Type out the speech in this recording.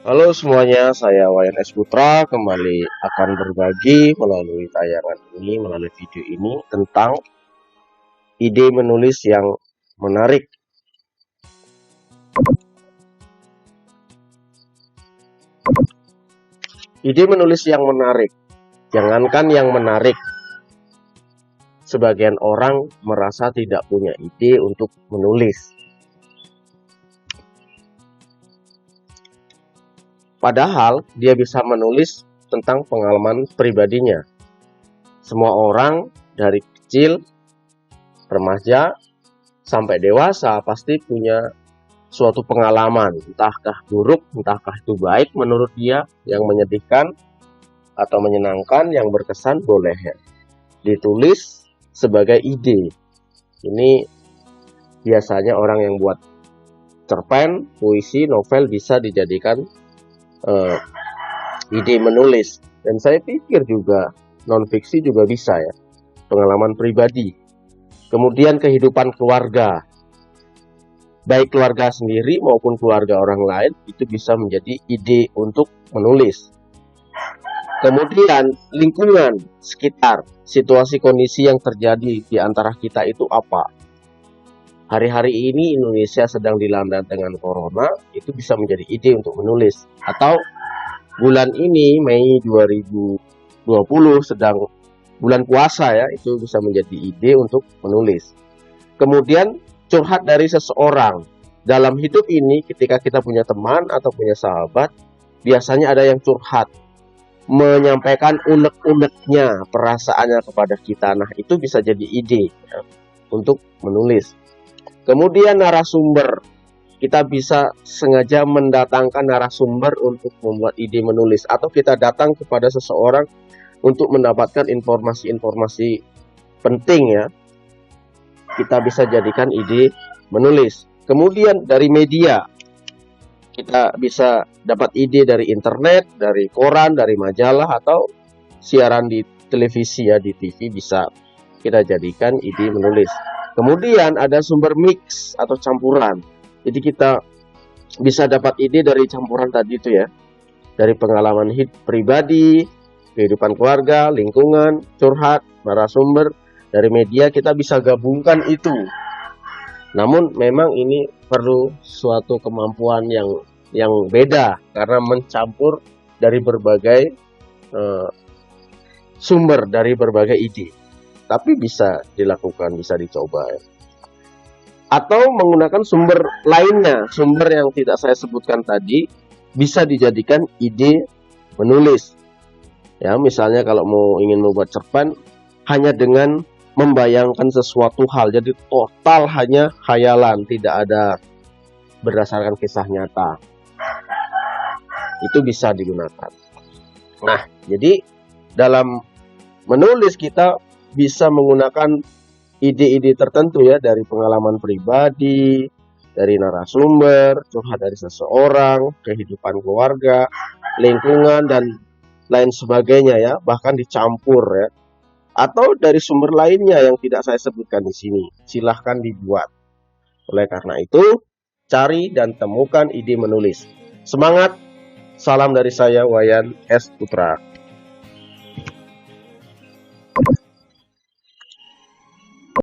Halo semuanya, saya Wayan S. Putra kembali akan berbagi melalui tayangan ini, melalui video ini tentang ide menulis yang menarik. Ide menulis yang menarik, jangankan yang menarik, sebagian orang merasa tidak punya ide untuk menulis. Padahal dia bisa menulis tentang pengalaman pribadinya. Semua orang dari kecil, remaja, sampai dewasa pasti punya suatu pengalaman, entahkah buruk, entahkah itu baik menurut dia, yang menyedihkan atau menyenangkan, yang berkesan, boleh ya ditulis sebagai ide. Ini biasanya orang yang buat cerpen, puisi, novel bisa dijadikan ide menulis. Dan saya pikir juga non-fiksi juga bisa ya, pengalaman pribadi. Kemudian kehidupan keluarga, baik keluarga sendiri maupun keluarga orang lain, itu bisa menjadi ide untuk menulis. Kemudian lingkungan sekitar, situasi kondisi yang terjadi di antara kita itu apa. Hari-hari ini Indonesia sedang dilanda dengan corona, itu bisa menjadi ide untuk menulis. Atau bulan ini Mei 2020 sedang bulan puasa ya, itu bisa menjadi ide untuk menulis. Kemudian curhat dari seseorang. Dalam hidup ini ketika kita punya teman atau punya sahabat, biasanya ada yang curhat, menyampaikan unek-uneknya, perasaannya kepada kita. Nah, itu bisa jadi ide ya, untuk menulis. Kemudian narasumber, kita bisa sengaja mendatangkan narasumber untuk membuat ide menulis, atau kita datang kepada seseorang untuk mendapatkan informasi-informasi penting ya, kita bisa jadikan ide menulis. Kemudian dari media, kita bisa dapat ide dari internet, dari koran, dari majalah, atau siaran di televisi ya, di TV bisa kita jadikan ide menulis. Kemudian ada sumber mix atau campuran. Jadi kita bisa dapat ide dari campuran tadi itu ya, dari pengalaman hidup pribadi, kehidupan keluarga, lingkungan, curhat, narasumber. Dari media kita bisa gabungkan itu. Namun memang ini perlu suatu kemampuan yang beda, karena mencampur dari berbagai sumber, dari berbagai ide. Tapi bisa dilakukan, bisa dicoba ya. Atau menggunakan sumber lainnya, sumber yang tidak saya sebutkan tadi, bisa dijadikan ide menulis. Ya, misalnya kalau ingin membuat cerpen, hanya dengan membayangkan sesuatu hal, jadi total hanya khayalan, tidak ada berdasarkan kisah nyata. Itu bisa digunakan. Nah, jadi dalam menulis kita bisa menggunakan ide-ide tertentu ya, dari pengalaman pribadi, dari narasumber, curhat dari seseorang, kehidupan keluarga, lingkungan, dan lain sebagainya ya, bahkan dicampur ya. Atau dari sumber lainnya yang tidak saya sebutkan di sini. Silahkan dibuat. Oleh karena itu, cari dan temukan ide menulis. Semangat, salam dari saya Wayan S. Putra.